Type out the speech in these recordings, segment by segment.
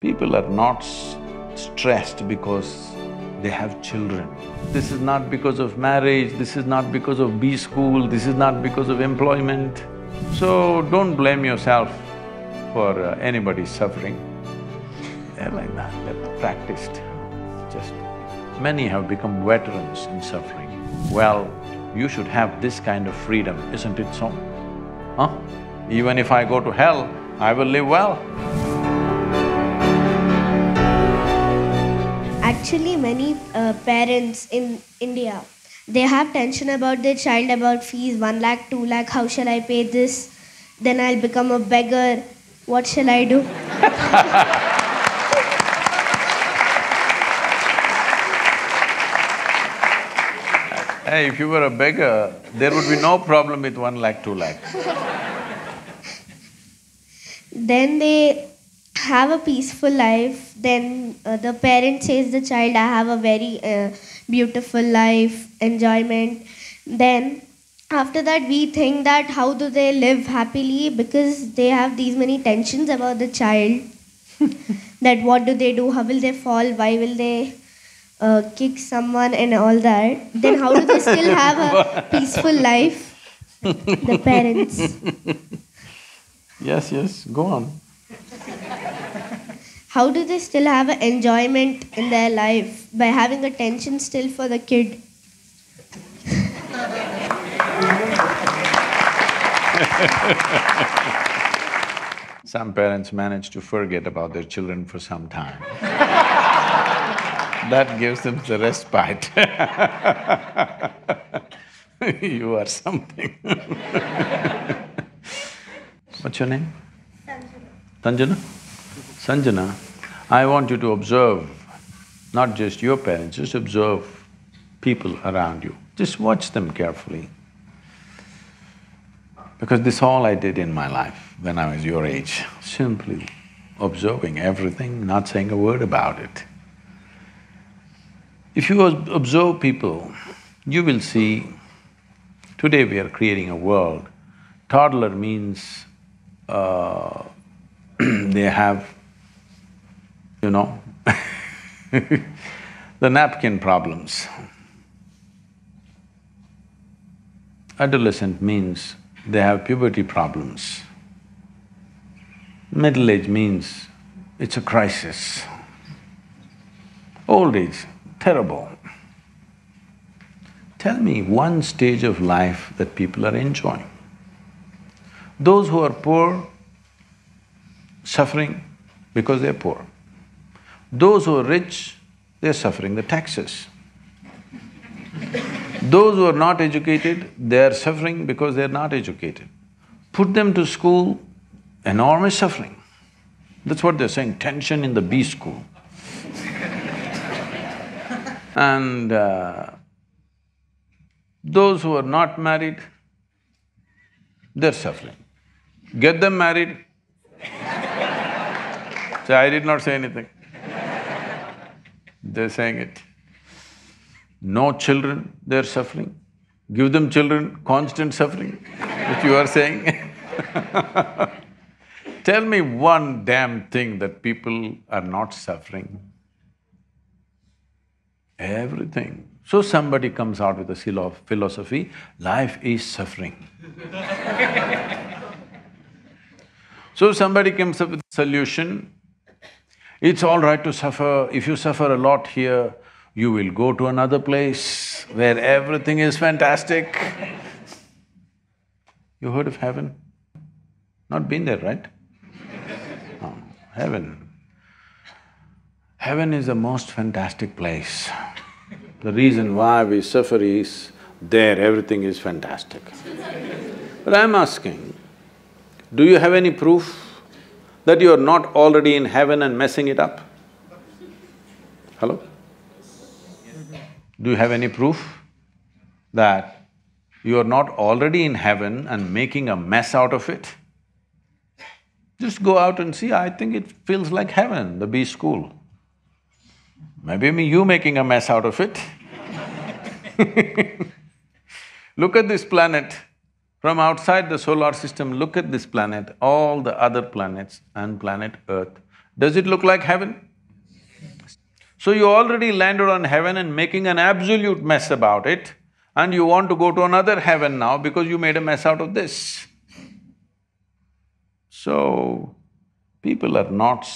People are not stressed because they have children. This is not because of marriage, this is not because of B school, this is not because of employment. So don't blame yourself for anybody's suffering. They're like that, they're practiced. Just… many have become veterans in suffering. Well, you should have this kind of freedom, isn't it so? Huh? Even if I go to hell, I will live well. Actually, many parents in India, they have tension about their child, about fees, 1 lakh, 2 lakh, how shall I pay this? Then I'll become a beggar, what shall I do? Hey, if you were a beggar, there would be no problem with 1 lakh, 2 lakh. Then they have a peaceful life. Then the parent says the child, I have a very beautiful life, enjoyment. Then after that we think that how do they live happily, because they have these many tensions about the child. That what do they do, how will they fall, why will they kick someone and all that. Then how do they still have a peaceful life, the parents? Yes, go on. How do they still have an enjoyment in their life by having a tension still for the kid? Some parents manage to forget about their children for some time. That gives them the respite. You are something. What's your name? Sanjana. Sanjana, I want you to observe not just your parents, just observe people around you. Just watch them carefully. Because this all I did in my life when I was your age, simply observing everything, not saying a word about it. If you observe people, you will see, today we are creating a world. Toddler means they have, you know, the napkin problems. Adolescent means they have puberty problems. Middle age means it's a crisis. Old age, terrible. Tell me one stage of life that people are enjoying. Those who are poor, suffering because they're poor. Those who are rich, they're suffering the taxes. Those who are not educated, they're suffering because they're not educated. Put them to school, enormous suffering. That's what they're saying, tension in the B school. And those who are not married, they're suffering. Get them married. So I did not say anything. They're saying it. No children, they're suffering. Give them children, constant suffering, which you are saying. Tell me one damn thing that people are not suffering. Everything. So somebody comes out with a philosophy, life is suffering. So somebody comes up with a solution, it's all right to suffer. If you suffer a lot here, you will go to another place where everything is fantastic. You heard of heaven? Not been there, right? Oh, heaven. Heaven is the most fantastic place. The reason why we suffer is, there everything is fantastic. But I'm asking, do you have any proof that you are not already in heaven and messing it up? Hello? Do you have any proof that you are not already in heaven and making a mess out of it? Just go out and see, I think it feels like heaven, the B school. Maybe you making a mess out of it. Look at this planet. From outside the solar system, look at this planet, all the other planets and planet Earth. Does it look like heaven? So you already landed on heaven and making an absolute mess about it, and you want to go to another heaven now because you made a mess out of this. So, people are not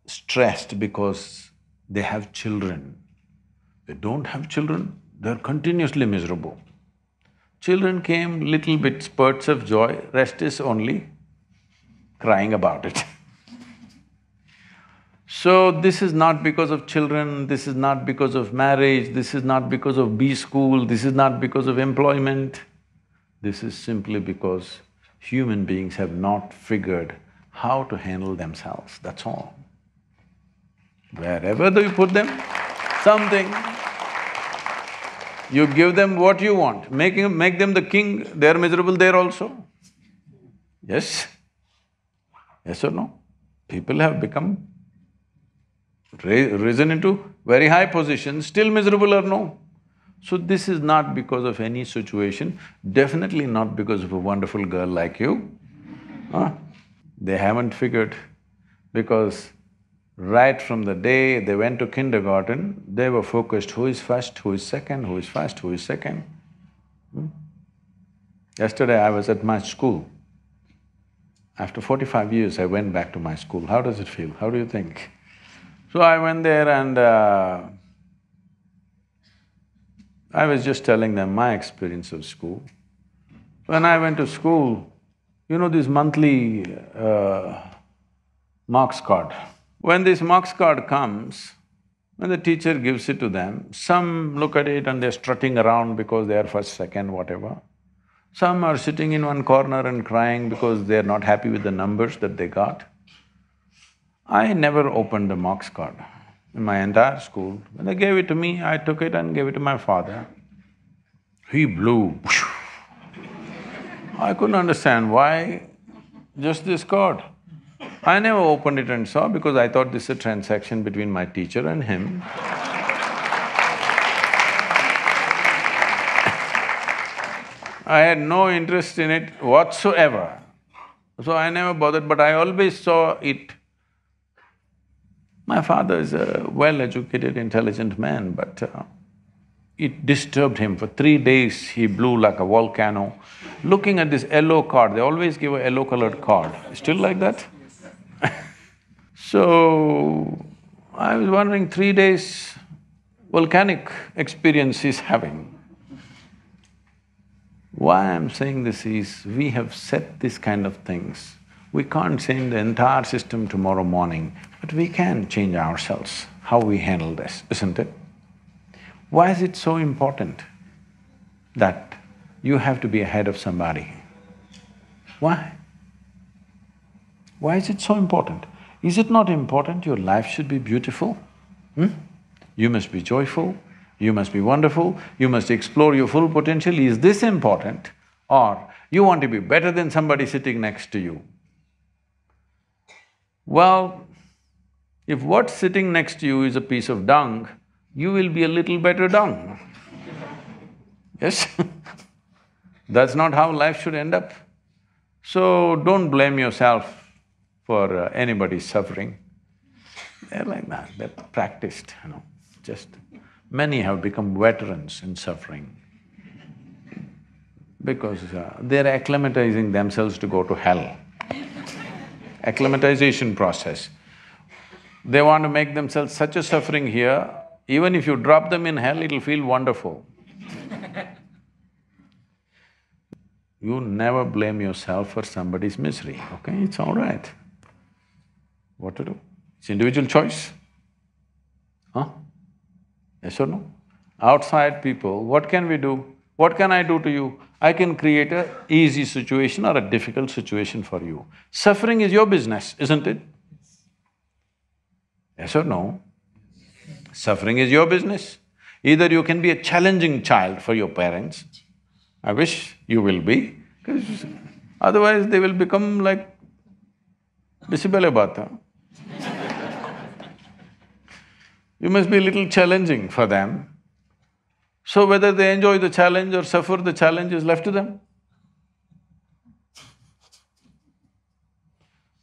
stressed because they have children. They don't have children, they're continuously miserable. Children came, little bit spurts of joy, rest is only crying about it. So, this is not because of children, this is not because of marriage, this is not because of B school, this is not because of employment. This is simply because human beings have not figured how to handle themselves, that's all. Wherever you put them, something, you give them what you want, make them the king, they're miserable there also. Yes? Yes or no? People have become risen into very high positions, still miserable or no? So this is not because of any situation, definitely not because of a wonderful girl like you. They haven't figured, because right from the day they went to kindergarten, they were focused who is first, who is second, who is first, who is second. Yesterday I was at my school. After 45 years I went back to my school. How does it feel? How do you think? So I went there and I was just telling them my experience of school. When I went to school, you know this monthly marks card. When this marks card comes, when the teacher gives it to them, some look at it and they're strutting around because they are first, second, whatever. Some are sitting in one corner and crying because they're not happy with the numbers that they got. I never opened the marks card in my entire school. When they gave it to me, I took it and gave it to my father. He blew. I couldn't understand why just this card. I never opened it and saw because I thought this is a transaction between my teacher and him. I had no interest in it whatsoever. So I never bothered, but I always saw it. My father is a well-educated, intelligent man, but it disturbed him. For 3 days, he blew like a volcano. Looking at this yellow card, they always give a yellow-colored card. Still like that? So, I was wondering, 3 days volcanic experience he's having. Why I'm saying this is, we have set this kind of things. We can't change the entire system tomorrow morning, but we can change ourselves, how we handle this, isn't it? Why is it so important that you have to be ahead of somebody? Why? Why is it so important? Is it not important your life should be beautiful? You must be joyful, you must be wonderful, you must explore your full potential. Is this important? Or you want to be better than somebody sitting next to you? Well, if what's sitting next to you is a piece of dung, you will be a little better dung. Yes? That's not how life should end up. So don't blame yourself for anybody's suffering. They're like that, they're practiced, just… Many have become veterans in suffering because they're acclimatizing themselves to go to hell. Acclimatization process. They want to make themselves such a suffering here, even if you drop them in hell, it'll feel wonderful. You never blame yourself for somebody's misery, okay? It's all right. What to do? It's individual choice. Huh? Yes or no? Outside people, what can we do? What can I do to you? I can create a easy situation or a difficult situation for you. Suffering is your business, isn't it? Yes or no? Suffering is your business. Either you can be a challenging child for your parents, I wish you will be, because otherwise they will become like Bisibale Bata. You must be a little challenging for them. So whether they enjoy the challenge or suffer the challenge is left to them.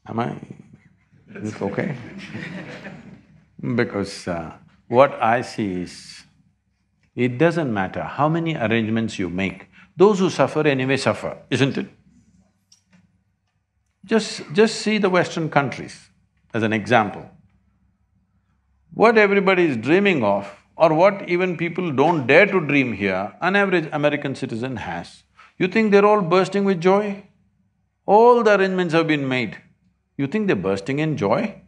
Am I… Is it okay? Because what I see is, it doesn't matter how many arrangements you make, those who suffer anyway suffer, isn't it? Just see the Western countries as an example. What everybody is dreaming of, or what even people don't dare to dream here, an average American citizen has. You think they're all bursting with joy? All the arrangements have been made. You think they're bursting in joy?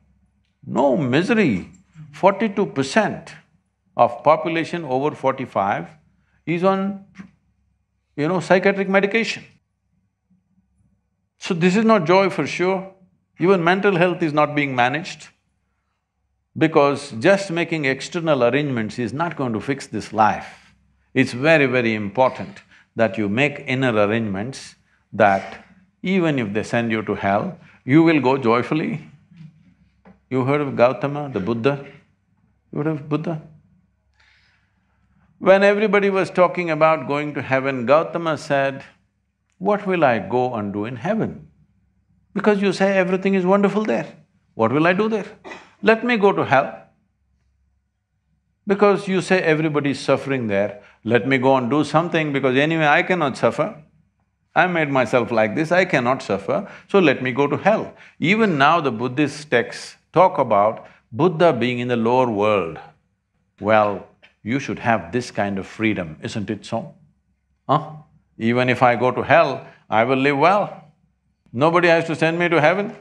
No, misery. 42% of population over 45 is on, psychiatric medication. So this is not joy for sure. Even mental health is not being managed, because just making external arrangements is not going to fix this life. It's very, very important that you make inner arrangements that even if they send you to hell, you will go joyfully. You heard of Gautama, the Buddha? You heard of Buddha? When everybody was talking about going to heaven, Gautama said, "What will I go and do in heaven? Because you say everything is wonderful there. What will I do there? Let me go to hell. Because you say everybody is suffering there, let me go and do something, because anyway I cannot suffer. I made myself like this, I cannot suffer, so let me go to hell." Even now the Buddhist texts talk about Buddha being in the lower world. Well, you should have this kind of freedom, isn't it so? Huh? Even if I go to hell, I will live well. Nobody has to send me to heaven.